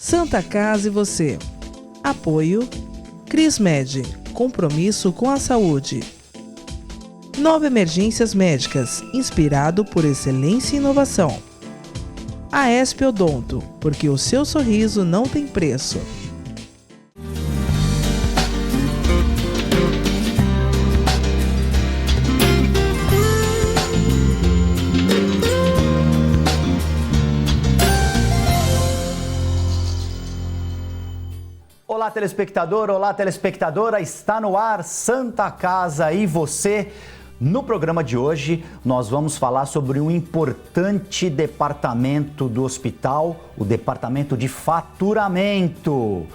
Santa Casa e você. Apoio Crismed, compromisso com a saúde. Nova Emergências Médicas, inspirado por excelência e inovação. Aesp Odonto, porque o seu sorriso não tem preço. Olá, telespectador, olá, telespectadora, está no ar Santa Casa e você. No programa de hoje, nós vamos falar sobre um importante departamento do hospital, o departamento de faturamento.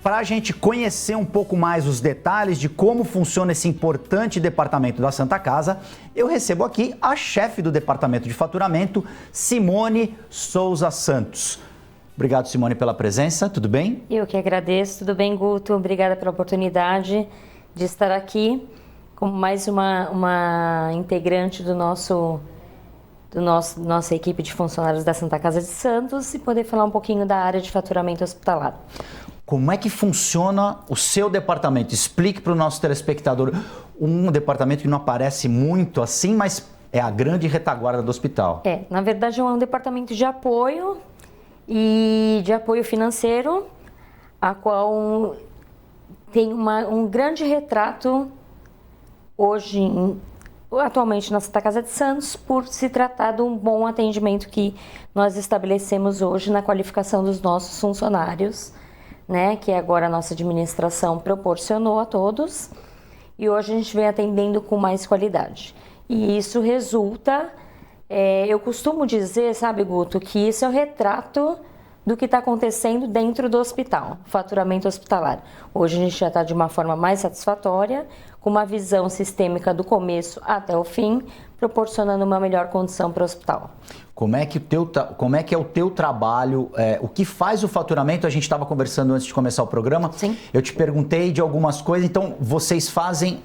Para a gente conhecer um pouco mais os detalhes de como funciona esse importante departamento da Santa Casa, eu recebo aqui a chefe do departamento de faturamento, Simone Souza Santos. Obrigado, Simone, pela presença. Tudo bem? Eu que agradeço. Tudo bem, Guto? Obrigada pela oportunidade de estar aqui como mais uma integrante nossa equipe de funcionários da Santa Casa de Santos e poder falar um pouquinho da área de faturamento hospitalar. Como é que funciona o seu departamento? Explique para o nosso telespectador. Um departamento que não aparece muito assim, mas é a grande retaguarda do hospital. Na verdade é um departamento de apoio e de apoio financeiro, a qual tem um grande retrato atualmente na Santa Casa de Santos, por se tratar de um bom atendimento que nós estabelecemos hoje na qualificação dos nossos funcionários, né, que agora a nossa administração proporcionou a todos, e hoje a gente vem atendendo com mais qualidade. E isso resulta... eu costumo dizer, sabe, Guto, que isso é o retrato do que está acontecendo dentro do hospital, faturamento hospitalar. Hoje a gente já está de uma forma mais satisfatória, com uma visão sistêmica do começo até o fim, proporcionando uma melhor condição para o hospital. Como é que é o teu trabalho? O que faz o faturamento? A gente estava conversando antes de começar o programa. Sim. Eu te perguntei de algumas coisas, então vocês fazem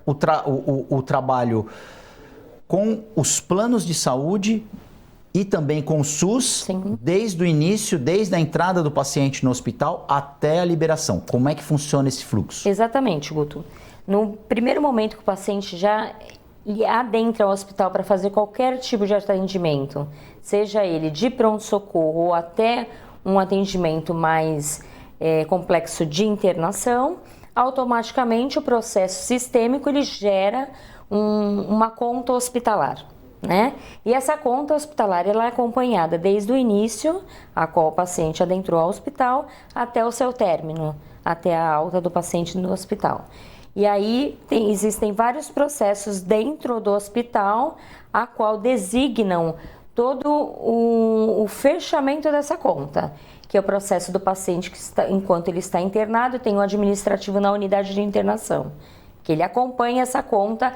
o trabalho com os planos de saúde e também com o SUS, Sim. Desde o início, desde a entrada do paciente no hospital até a liberação. Como é que funciona esse fluxo? Exatamente, Guto. No primeiro momento que o paciente já adentra o hospital para fazer qualquer tipo de atendimento, seja ele de pronto-socorro ou até um atendimento mais complexo de internação, automaticamente o processo sistêmico ele gera uma conta hospitalar, né? E essa conta hospitalar ela é acompanhada desde o início, a qual o paciente adentrou ao hospital, até o seu término, até a alta do paciente no hospital. E aí existem vários processos dentro do hospital, a qual designam todo o fechamento dessa conta, que é o processo do paciente enquanto ele está internado, tem o administrativo na unidade de internação, que ele acompanha essa conta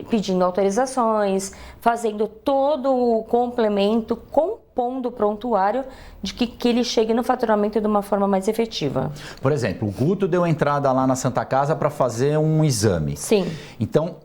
pedindo autorizações, fazendo todo o complemento, compondo o prontuário de que ele chegue no faturamento de uma forma mais efetiva. Por exemplo, o Guto deu entrada lá na Santa Casa para fazer um exame. Sim. Então,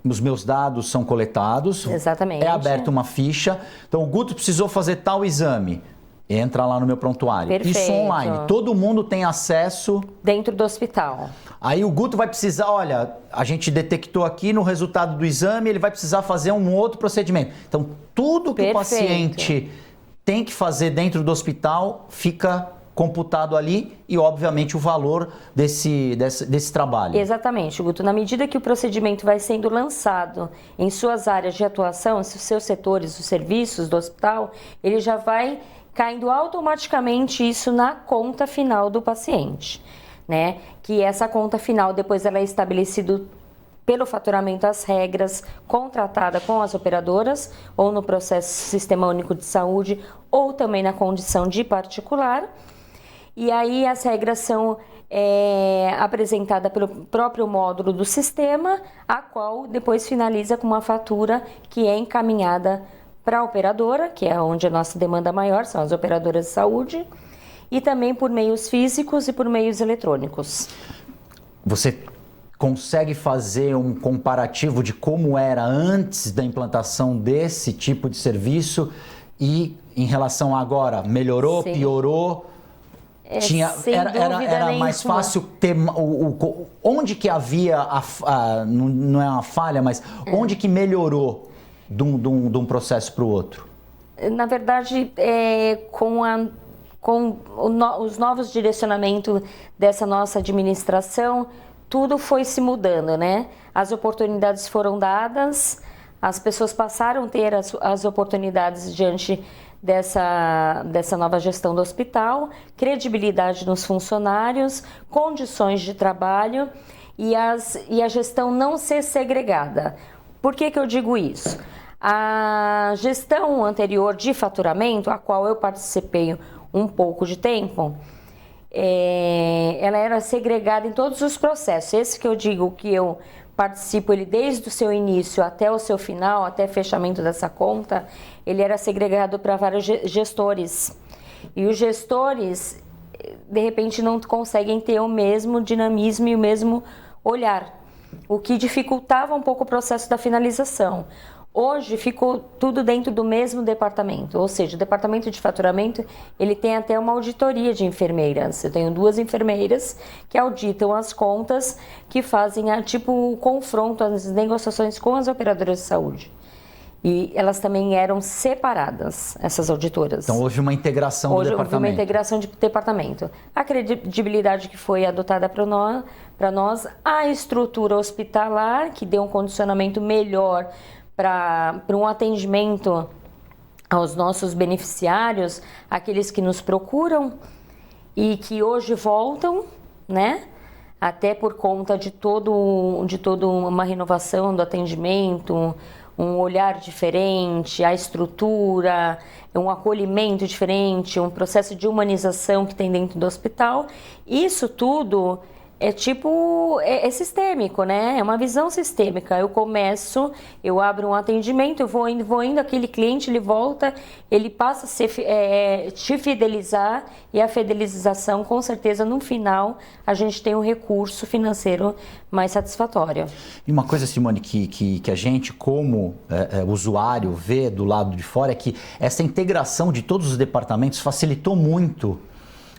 os meus dados são coletados. Exatamente. É aberta uma ficha. Então, o Guto precisou fazer tal exame. Entra lá no meu prontuário. Perfeito. Isso online. Todo mundo tem acesso. Dentro do hospital. Aí o Guto vai precisar, olha, a gente detectou aqui no resultado do exame, ele vai precisar fazer um outro procedimento. Então, tudo que Perfeito. o paciente tem que fazer dentro do hospital fica computado ali e, obviamente, o valor desse trabalho. Exatamente, Guto. Na medida que o procedimento vai sendo lançado em suas áreas de atuação, os seus setores, os serviços do hospital, ele já vai caindo automaticamente isso na conta final do paciente, né? Que essa conta final, depois ela é estabelecida pelo faturamento as regras contratada com as operadoras, ou no processo Sistema Único de Saúde, ou também na condição de particular. E aí as regras são apresentadas pelo próprio módulo do sistema, a qual depois finaliza com uma fatura que é encaminhada para a operadora, que é onde a nossa demanda maior, são as operadoras de saúde, e também por meios físicos e por meios eletrônicos. Você consegue fazer um comparativo de como era antes da implantação desse tipo de serviço e em relação a agora? Melhorou, Sim. piorou? Era mais fácil ter onde que havia não é uma falha, mas onde que melhorou de um processo para o outro? Na verdade, com os novos direcionamentos dessa nossa administração, tudo foi se mudando, né? As oportunidades foram dadas, as pessoas passaram a ter as oportunidades diante dessa nova gestão do hospital, credibilidade nos funcionários, condições de trabalho e a gestão não ser segregada. Por que eu digo isso? A gestão anterior de faturamento, a qual eu participei um pouco de tempo, ela era segregada em todos os processos. Esse que eu digo que eu participo ele desde o seu início até o seu final, até fechamento dessa conta, ele era segregado para vários gestores. E os gestores, de repente, não conseguem ter o mesmo dinamismo e o mesmo olhar, o que dificultava um pouco o processo da finalização. Hoje ficou tudo dentro do mesmo departamento, ou seja, o departamento de faturamento, ele tem até uma auditoria de enfermeiras. Eu tenho 2 enfermeiras que auditam as contas, que fazem o confronto, as negociações com as operadoras de saúde. E elas também eram separadas, essas auditoras. Então houve uma integração do departamento. Houve uma integração de departamento. A credibilidade que foi adotada para nós, a estrutura hospitalar, que deu um condicionamento melhor para um atendimento aos nossos beneficiários, aqueles que nos procuram e que hoje voltam, né? Até por conta de toda uma renovação do atendimento, um olhar diferente, a estrutura, um acolhimento diferente, um processo de humanização que tem dentro do hospital. Isso tudo é sistêmico, né? É uma visão sistêmica. Eu abro um atendimento, eu vou indo, aquele cliente, ele volta, ele passa a te fidelizar, e a fidelização, com certeza, no final, a gente tem um recurso financeiro mais satisfatório. E uma coisa, Simone, que a gente, como usuário, vê do lado de fora, é que essa integração de todos os departamentos facilitou muito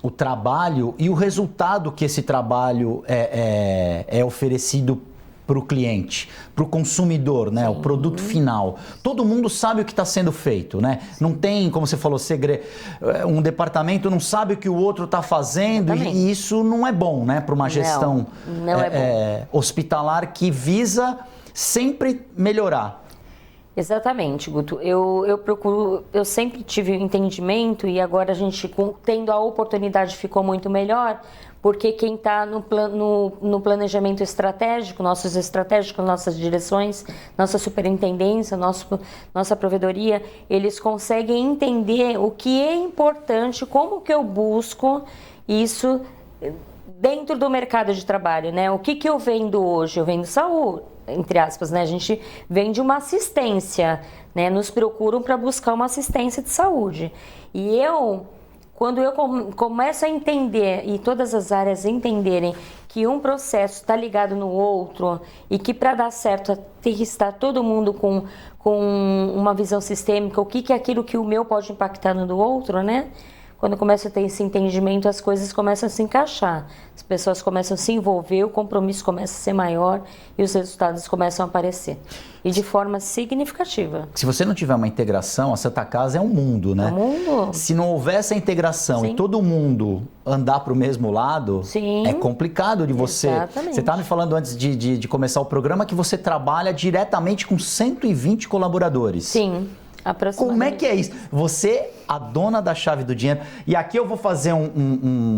o trabalho e o resultado que esse trabalho é oferecido para o cliente, para o consumidor, né? O produto final. Todo mundo sabe o que está sendo feito, né? Não tem, como você falou, um departamento não sabe o que o outro está fazendo, e isso não é bom, né? Para uma gestão hospitalar que visa sempre melhorar. Exatamente, Guto. Eu sempre tive o entendimento, e agora a gente, tendo a oportunidade, ficou muito melhor, porque quem está no planejamento estratégico, nossas direções, nossa superintendência, nossa provedoria, eles conseguem entender o que é importante, como que eu busco isso dentro do mercado de trabalho, né? O que eu vendo hoje? Eu vendo saúde, entre aspas, né? A gente vende uma assistência, né? Nos procuram para buscar uma assistência de saúde. E quando eu começo a entender, e todas as áreas entenderem que um processo está ligado no outro, e que para dar certo tem que estar todo mundo com uma visão sistêmica, o que é aquilo que o meu pode impactar no do outro, né? Quando começa a ter esse entendimento, as coisas começam a se encaixar. As pessoas começam a se envolver, o compromisso começa a ser maior e os resultados começam a aparecer. E de forma significativa. Se você não tiver uma integração, a Santa Casa é um mundo, né? É um mundo. Se não houver essa integração, sim, e todo mundo andar para o mesmo lado, sim, é complicado de você... Exatamente. Você estava me falando antes de começar o programa que você trabalha diretamente com 120 colaboradores. Sim. Como é que é isso? Você, a dona da chave do dinheiro. E aqui eu vou fazer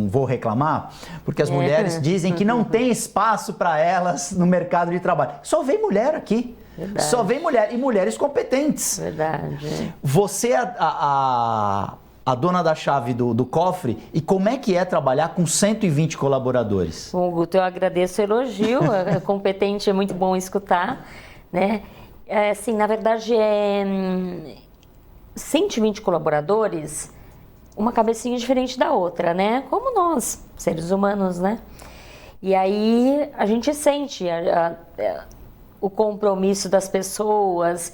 vou reclamar, porque as mulheres dizem que não tem espaço para elas no mercado de trabalho. Só vem mulher aqui. Verdade. Só vem mulher, e mulheres competentes. Verdade. Você é a dona da chave do cofre, e como é que é trabalhar com 120 colaboradores? Bom, Guto, eu agradeço o elogio, competente, é muito bom escutar, né? Assim, na verdade, 120 colaboradores, uma cabecinha diferente da outra, né? Como nós, seres humanos, né? E aí a gente sente o compromisso das pessoas,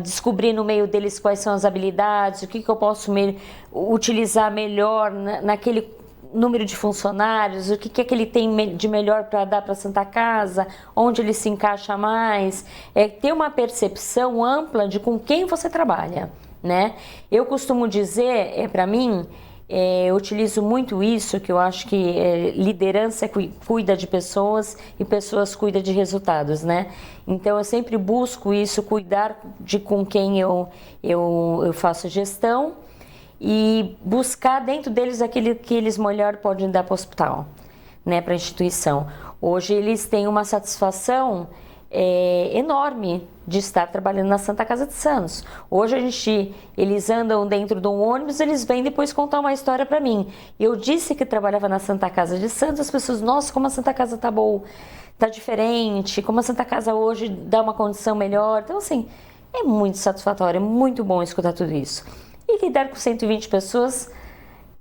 descobrir no meio deles quais são as habilidades, o que eu posso utilizar melhor naquele número de funcionários, o que é que ele tem de melhor para dar para a Santa Casa, onde ele se encaixa mais, ter uma percepção ampla de com quem você trabalha, né? Eu costumo dizer, para mim, eu utilizo muito isso, que eu acho que liderança cuida de pessoas e pessoas cuidam de resultados, né? Então eu sempre busco isso, cuidar de com quem eu faço gestão e buscar dentro deles aquilo que eles melhor podem dar para o hospital, né, para a instituição. Hoje eles têm uma satisfação enorme de estar trabalhando na Santa Casa de Santos. Hoje eles andam dentro de um ônibus, eles vêm depois contar uma história para mim. Eu disse que trabalhava na Santa Casa de Santos, as pessoas, nossa, como a Santa Casa tá boa, tá diferente, como a Santa Casa hoje dá uma condição melhor. Então assim, é muito satisfatório, é muito bom escutar tudo isso. E lidar com 120 pessoas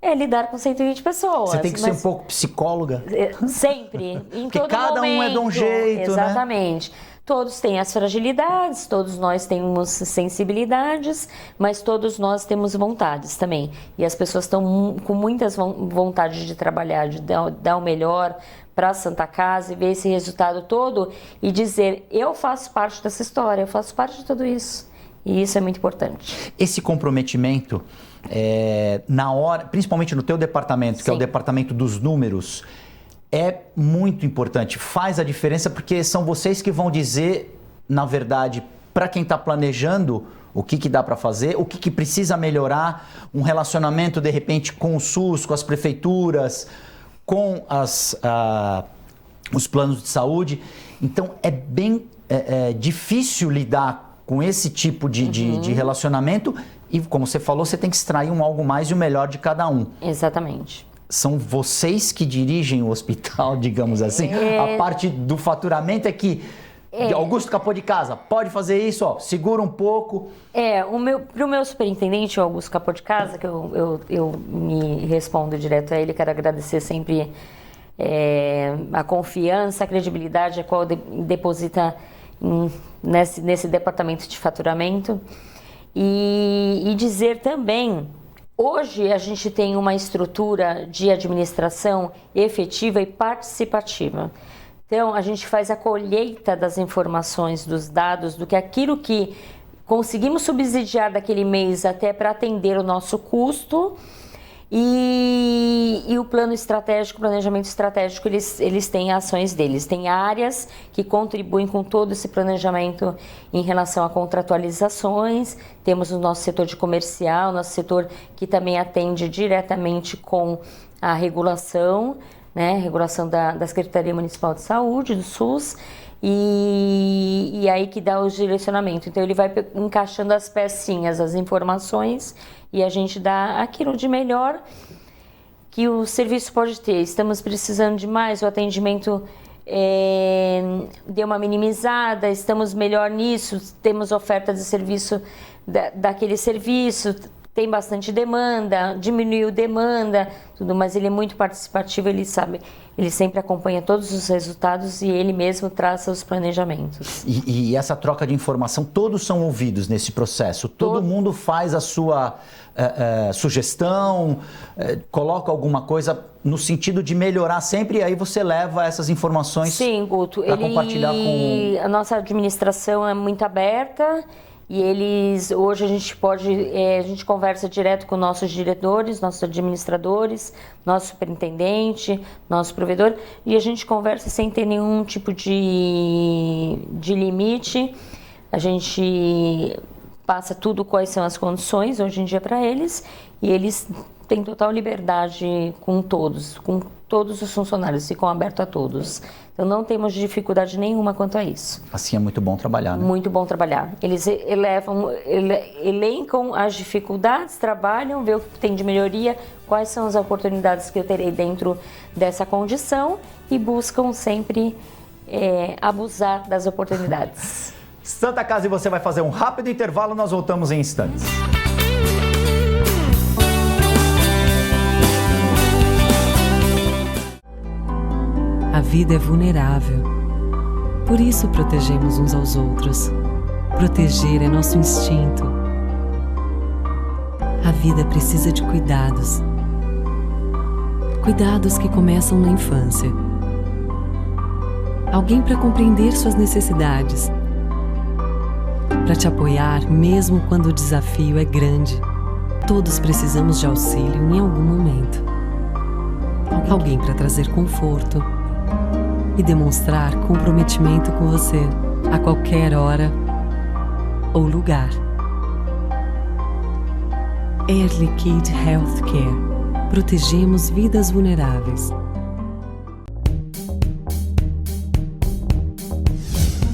é lidar com 120 pessoas. Você tem que ser um pouco psicóloga. Sempre, em porque todo cada momento. Um é de um jeito, exatamente. Né? Todos têm as fragilidades, todos nós temos sensibilidades, mas todos nós temos vontades também. E as pessoas estão com muitas vontades de trabalhar, de dar o melhor para a Santa Casa e ver esse resultado todo e dizer, eu faço parte dessa história, eu faço parte de tudo isso. E isso é muito importante. Esse comprometimento, na hora, principalmente no teu departamento, que é o departamento dos números, é muito importante. Faz a diferença porque são vocês que vão dizer, na verdade, para quem está planejando o que dá para fazer, o que precisa melhorar, um relacionamento, de repente, com o SUS, com as prefeituras, com os planos de saúde. Então, é bem difícil lidar com esse tipo de relacionamento e, como você falou, você tem que extrair algo mais e o melhor de cada um. Exatamente. São vocês que dirigem o hospital, digamos assim? A parte do faturamento é que Augusto Capô de Casa, pode fazer isso, ó, segura um pouco. Para o meu superintendente, o Augusto Capô de Casa, que eu me respondo direto a ele, quero agradecer sempre a confiança, a credibilidade a qual deposita nesse departamento de faturamento e dizer também, hoje a gente tem uma estrutura de administração efetiva e participativa. Então a gente faz a colheita das informações, dos dados, do que aquilo que conseguimos subsidiar daquele mês até para atender o nosso custo. E o plano estratégico, o planejamento estratégico, eles têm ações deles. Tem áreas que contribuem com todo esse planejamento em relação a contratualizações. Temos o nosso setor de comercial, nosso setor que também atende diretamente com a regulação, né? Regulação da Secretaria Municipal de Saúde, do SUS. E aí que dá o direcionamento. Então ele vai encaixando as pecinhas, as informações, e a gente dá aquilo de melhor que o serviço pode ter. Estamos precisando de mais, o atendimento deu uma minimizada, estamos melhor nisso, temos oferta de serviço daquele serviço, tem bastante demanda, diminuiu demanda, tudo, mas ele é muito participativo, ele sabe, ele sempre acompanha todos os resultados e ele mesmo traça os planejamentos. E essa troca de informação, todos são ouvidos nesse processo? Todo mundo faz a sua sugestão, coloca alguma coisa no sentido de melhorar sempre, e aí você leva essas informações para compartilhar com... A nossa administração é muito aberta. E hoje a gente conversa direto com nossos diretores, nossos administradores, nosso superintendente, nosso provedor, e a gente conversa sem ter nenhum tipo de limite. A gente passa tudo, quais são as condições hoje em dia para eles, e eles têm total liberdade com todos os funcionários, ficam abertos a todos. Então não temos dificuldade nenhuma quanto a isso. Assim é muito bom trabalhar, né? Muito bom trabalhar. Eles elencam as dificuldades, trabalham, vê o que tem de melhoria, quais são as oportunidades que eu terei dentro dessa condição e buscam sempre abusar das oportunidades. Santa Casa e você vai fazer um rápido intervalo, nós voltamos em instantes. A vida é vulnerável. Por isso protegemos uns aos outros. Proteger é nosso instinto. A vida precisa de cuidados. Cuidados que começam na infância. Alguém para compreender suas necessidades. Para te apoiar mesmo quando o desafio é grande. Todos precisamos de auxílio em algum momento. Alguém para trazer conforto e demonstrar comprometimento com você a qualquer hora ou lugar. Air Liquide Healthcare. Protegemos vidas vulneráveis.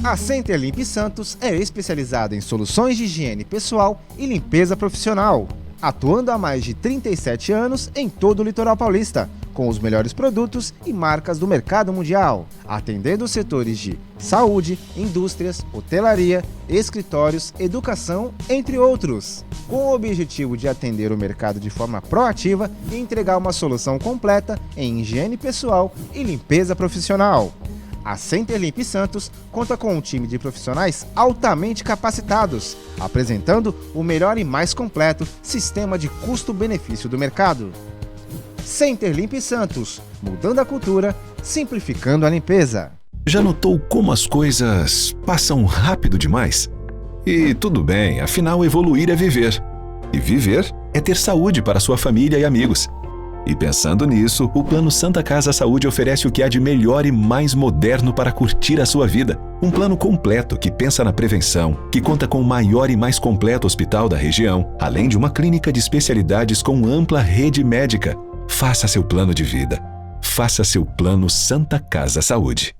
A Center Limp Santos é especializada em soluções de higiene pessoal e limpeza profissional, atuando há mais de 37 anos em todo o litoral paulista, com os melhores produtos e marcas do mercado mundial, atendendo os setores de saúde, indústrias, hotelaria, escritórios, educação, entre outros, com o objetivo de atender o mercado de forma proativa e entregar uma solução completa em higiene pessoal e limpeza profissional. A Center Limp Santos conta com um time de profissionais altamente capacitados, apresentando o melhor e mais completo sistema de custo-benefício do mercado. Center Limp Santos, mudando a cultura, simplificando a limpeza. Já notou como as coisas passam rápido demais? E tudo bem, afinal evoluir é viver. E viver é ter saúde para sua família e amigos. E pensando nisso, o Plano Santa Casa Saúde oferece o que há de melhor e mais moderno para curtir a sua vida. Um plano completo que pensa na prevenção, que conta com o maior e mais completo hospital da região, além de uma clínica de especialidades com ampla rede médica. Faça seu plano de vida. Faça seu Plano Santa Casa Saúde.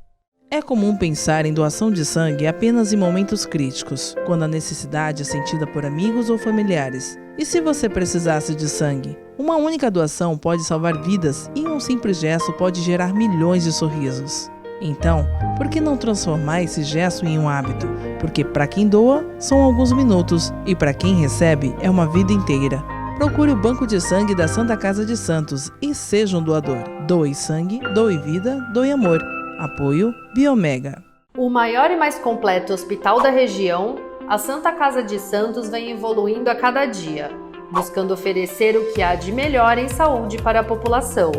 É comum pensar em doação de sangue apenas em momentos críticos, quando a necessidade é sentida por amigos ou familiares. E se você precisasse de sangue? Uma única doação pode salvar vidas e um simples gesto pode gerar milhões de sorrisos. Então, por que não transformar esse gesto em um hábito? Porque para quem doa, são alguns minutos e para quem recebe, é uma vida inteira. Procure o Banco de Sangue da Santa Casa de Santos e seja um doador. Doe sangue, doe vida, doe amor. Apoio Biomega. O maior e mais completo hospital da região, a Santa Casa de Santos vem evoluindo a cada dia, buscando oferecer o que há de melhor em saúde para a população.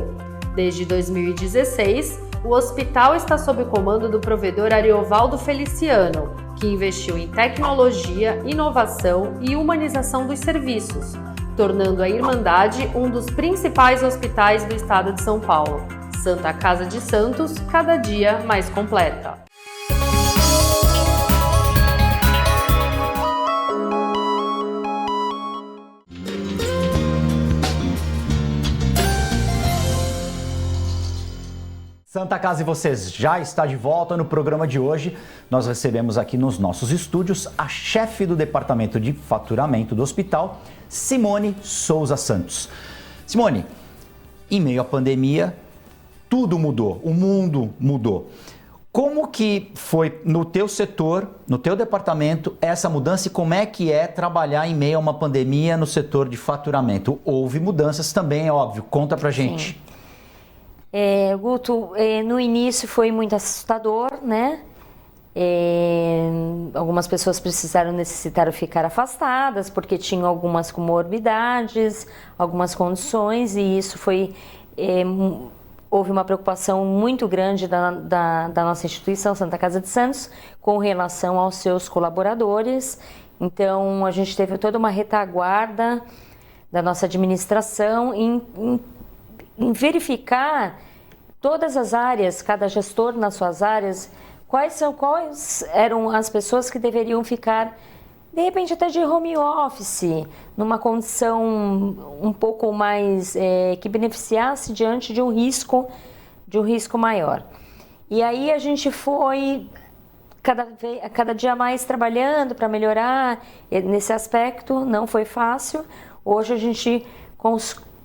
Desde 2016, o hospital está sob o comando do provedor Ariovaldo Feliciano, que investiu em tecnologia, inovação e humanização dos serviços, tornando a Irmandade um dos principais hospitais do estado de São Paulo. Santa Casa de Santos, cada dia mais completa. Santa Casa e Vocês já está de volta no programa de hoje. Nós recebemos aqui nos nossos estúdios a chefe do departamento de faturamento do hospital, Simone Souza Santos. Simone, em meio à pandemia, tudo mudou, o mundo mudou. Como que foi no teu setor, no teu departamento, essa mudança e como é que é trabalhar em meio a uma pandemia no setor de faturamento? Houve mudanças também, é óbvio. Conta pra gente. Guto, no início foi muito assustador, né? Algumas pessoas necessitaram ficar afastadas porque tinham algumas comorbidades, algumas condições e isso foi... Houve uma preocupação muito grande da nossa instituição, Santa Casa de Santos, com relação aos seus colaboradores. Então, a gente teve toda uma retaguarda da nossa administração em verificar todas as áreas, cada gestor nas suas áreas, quais eram as pessoas que deveriam ficar, de repente até de home office, numa condição um pouco mais, que beneficiasse diante de um risco maior. E aí a gente foi cada dia mais trabalhando para melhorar nesse aspecto, não foi fácil. Hoje a gente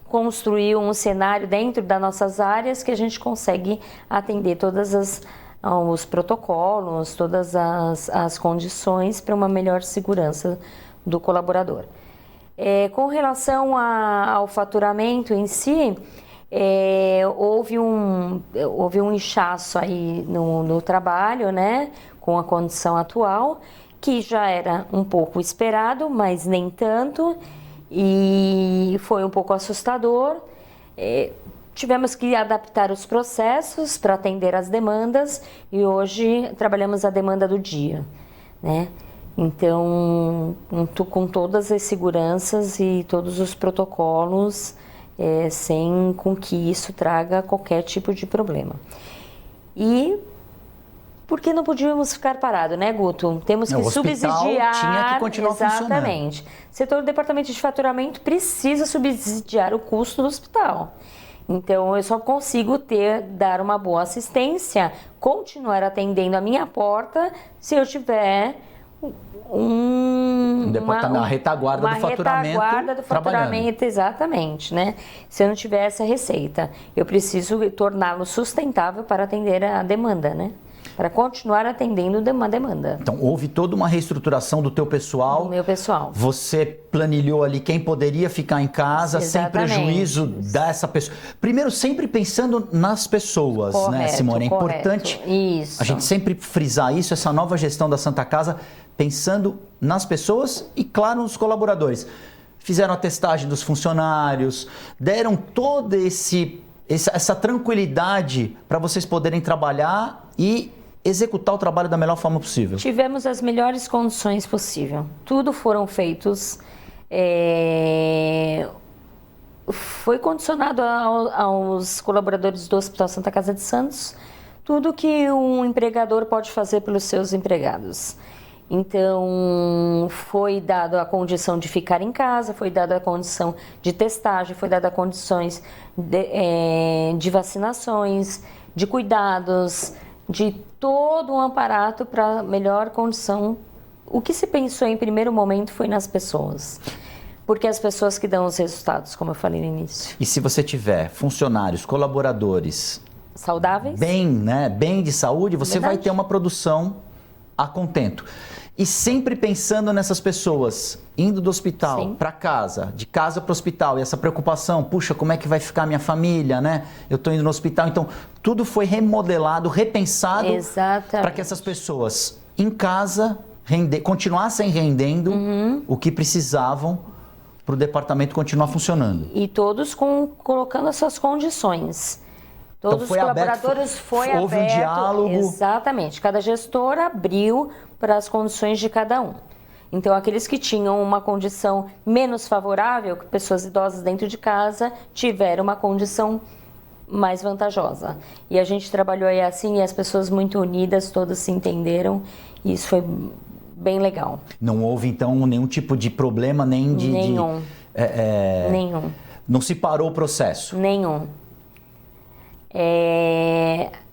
construiu um cenário dentro das nossas áreas que a gente consegue atender todas os protocolos, todas as condições para uma melhor segurança do colaborador. Com relação ao faturamento em si, houve um inchaço aí no trabalho, né, com a condição atual, que já era um pouco esperado, mas nem tanto, e foi um pouco assustador. Tivemos que adaptar os processos para atender as demandas e hoje trabalhamos a demanda do dia, né? Então, com todas as seguranças e todos os protocolos, sem com que isso traga qualquer tipo de problema. E porque não podíamos ficar parados, né, Guto? Temos que subsidiar. Tinha que continuar exatamente. Setor do departamento de faturamento precisa subsidiar o custo do hospital. Então, eu só consigo dar uma boa assistência, continuar atendendo a minha porta, se eu tiver a retaguarda do faturamento, exatamente, né? Se eu não tiver essa receita, eu preciso torná-lo sustentável para atender a demanda, né? Para continuar atendendo uma demanda. Então, houve toda uma reestruturação do teu pessoal. Do meu pessoal. Você planilhou ali quem poderia ficar em casa, exatamente, sem prejuízo dessa pessoa. Primeiro, sempre pensando nas pessoas, correto, né, Simone? É importante a gente sempre frisar isso, essa nova gestão da Santa Casa, pensando nas pessoas e, claro, nos colaboradores. Fizeram a testagem dos funcionários, deram toda essa tranquilidade para vocês poderem trabalhar e executar o trabalho da melhor forma possível. Tivemos as melhores condições possível. Tudo foram feitos. Foi condicionado aos colaboradores do Hospital Santa Casa de Santos tudo que um empregador pode fazer pelos seus empregados. Então, foi dada a condição de ficar em casa, foi dada a condição de testagem, foi dada a condições de vacinações, de cuidados, de todo um aparato para melhor condição. O que se pensou em primeiro momento foi nas pessoas, porque as pessoas que dão os resultados, como eu falei no início. E se você tiver funcionários, colaboradores saudáveis, bem de saúde, você vai ter uma produção a contento. E sempre pensando nessas pessoas, indo do hospital para casa, de casa para o hospital, e essa preocupação, puxa, como é que vai ficar a minha família, né? Eu estou indo no hospital, então tudo foi remodelado, repensado para que essas pessoas em casa continuassem rendendo o que precisavam para o departamento continuar funcionando. E todos colocando as suas condições. Todos os colaboradores houve um diálogo. Exatamente. Cada gestor abriu para as condições de cada um. Então, aqueles que tinham uma condição menos favorável, pessoas idosas dentro de casa, tiveram uma condição mais vantajosa. E a gente trabalhou aí assim, e as pessoas muito unidas, todas se entenderam, e isso foi bem legal. Não houve, então, nenhum tipo de problema, nem de... Nenhum. Nenhum. Não se parou o processo? Nenhum.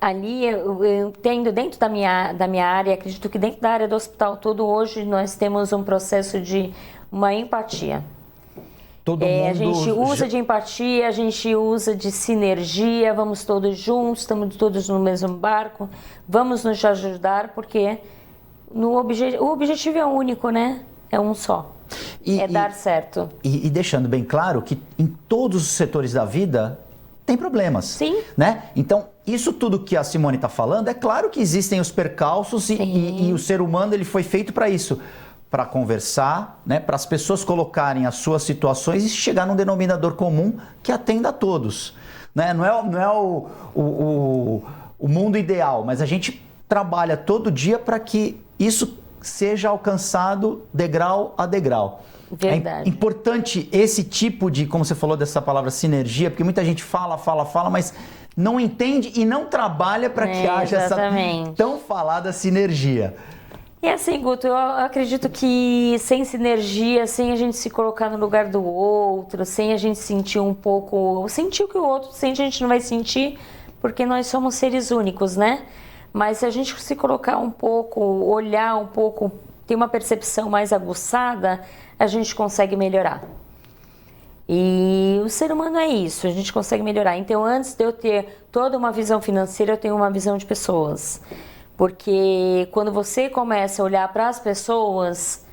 Ali eu entendo dentro da minha área, acredito que dentro da área do hospital todo hoje nós temos um processo de uma empatia. Todo mundo a gente usa de empatia, a gente usa de sinergia, vamos todos juntos, estamos todos no mesmo barco, vamos nos ajudar, porque o objetivo é único, né? É um só. Dar certo. E deixando bem claro que em todos os setores da vida tem problemas. Sim. Né? Então, isso tudo que a Simone está falando, é claro que existem os percalços e o ser humano ele foi feito para isso, para conversar, né? Para as pessoas colocarem as suas situações e chegar num denominador comum que atenda a todos. Né? Não é o mundo ideal, mas a gente trabalha todo dia para que isso seja alcançado degrau a degrau. Verdade. É importante esse tipo de, como você falou dessa palavra sinergia, porque muita gente fala, mas não entende e não trabalha para que haja essa tão falada sinergia. E assim, Guto, eu acredito que sem sinergia, sem a gente se colocar no lugar do outro, sem a gente sentir o que o outro sente, a gente não vai sentir, porque nós somos seres únicos, né? Mas se a gente se colocar um pouco, olhar um pouco, ter uma percepção mais aguçada, a gente consegue melhorar. E o ser humano é isso, a gente consegue melhorar. Então, antes de eu ter toda uma visão financeira, eu tenho uma visão de pessoas. Porque quando você começa a olhar para as pessoas,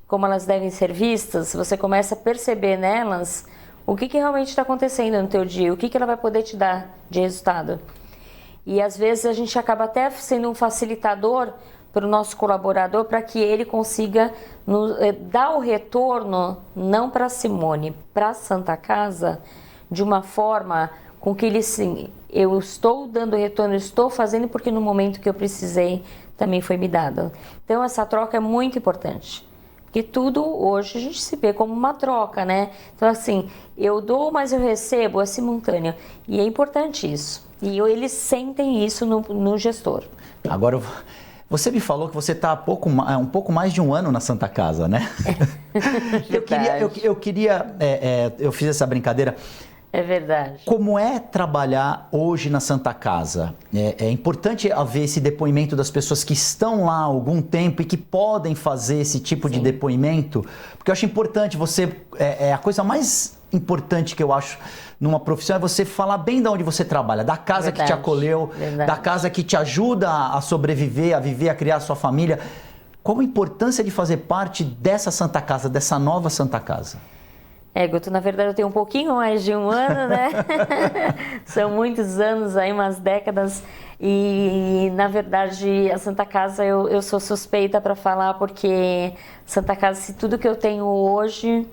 como elas devem ser vistas, você começa a perceber nelas o que realmente está acontecendo no teu dia, o que ela vai poder te dar de resultado. E às vezes a gente acaba até sendo um facilitador para o nosso colaborador, para que ele consiga dar o retorno, não para a Simone, para a Santa Casa, de uma forma com que ele, sim, eu estou dando retorno, eu estou fazendo porque no momento que eu precisei também foi me dado. Então essa troca é muito importante, porque tudo hoje a gente se vê como uma troca, né? Então assim, eu dou, mas eu recebo, é simultâneo, e é importante isso, e eles sentem isso no gestor. Agora, você me falou que você está um pouco mais de um ano na Santa Casa, né? Eu fiz essa brincadeira. É verdade. Como é trabalhar hoje na Santa Casa? É importante haver esse depoimento das pessoas que estão lá há algum tempo e que podem fazer esse tipo de depoimento, porque eu acho importante a coisa mais importante que eu acho numa profissão é você falar bem de onde você trabalha, da casa que te acolheu, da casa que te ajuda a sobreviver, a viver, a criar a sua família. Qual a importância de fazer parte dessa Santa Casa, dessa nova Santa Casa? Guto, na verdade eu tenho um pouquinho mais de um ano, né? São muitos anos aí, umas décadas, e na verdade a Santa Casa eu sou suspeita para falar, porque Santa Casa, se tudo que eu tenho hoje,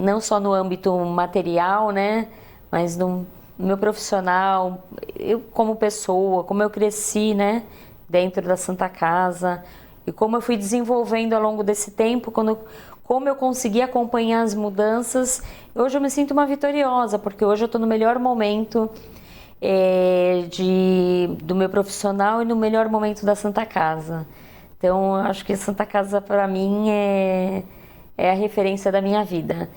não só no âmbito material, né? Mas no meu profissional, eu como pessoa, como eu cresci, né? Dentro da Santa Casa, e como eu fui desenvolvendo ao longo desse tempo, como eu consegui acompanhar as mudanças. Hoje eu me sinto uma vitoriosa, porque hoje eu estou no melhor momento do meu profissional e no melhor momento da Santa Casa. Então, acho que a Santa Casa, para mim, é a referência da minha vida.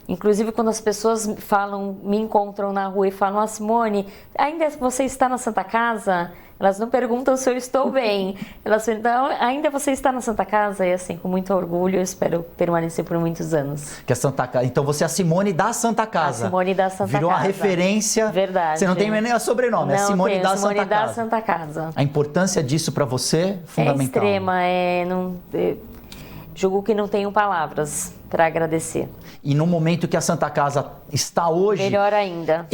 Inclusive, quando as pessoas me encontram na rua e falam: Simone, ainda você está na Santa Casa? Elas não perguntam se eu estou bem. Elas perguntam: ainda você está na Santa Casa? E assim, com muito orgulho, eu espero permanecer por muitos anos. Que a Santa Casa. Então você é a Simone da Santa Casa. A Simone da Santa Casa. Virou uma referência. Verdade. Você não tem nem o sobrenome, é Simone da Santa Casa. Simone da Santa Casa. A importância disso para você é fundamental. É extrema, julgo que não tenho palavras para agradecer. E no momento que a Santa Casa está hoje... Melhor ainda.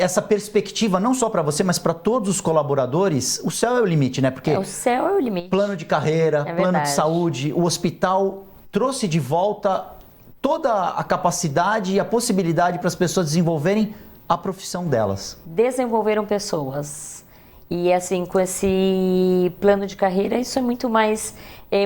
Essa perspectiva, não só para você, mas para todos os colaboradores, o céu é o limite, né? Porque o céu é o limite. Plano de carreira, plano de saúde, o hospital trouxe de volta toda a capacidade e a possibilidade para as pessoas desenvolverem a profissão delas. Desenvolveram pessoas. E assim, com esse plano de carreira, isso é muito mais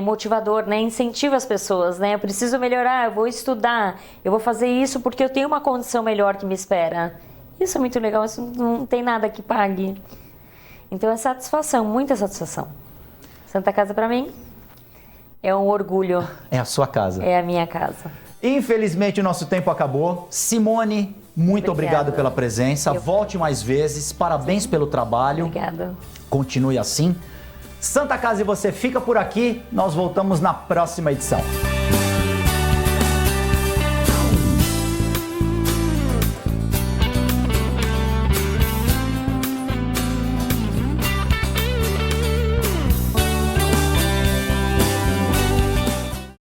motivador, né? Incentiva as pessoas, né? Eu preciso melhorar, eu vou estudar, eu vou fazer isso porque eu tenho uma condição melhor que me espera. Isso é muito legal, isso não tem nada que pague. Então é satisfação, muita satisfação. Santa Casa para mim é um orgulho. É a sua casa. É a minha casa. Infelizmente o nosso tempo acabou. Simone, muito obrigado pela presença. Volte mais vezes. Parabéns pelo trabalho. Obrigada. Continue assim. Santa Casa e você fica por aqui. Nós voltamos na próxima edição.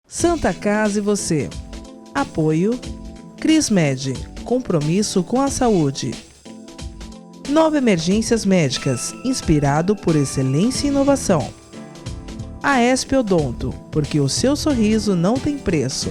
Santa Casa e você. Apoio Crismed, compromisso com a saúde. 9 Emergências Médicas, inspirado por excelência e inovação. Aesp Odonto, porque o seu sorriso não tem preço.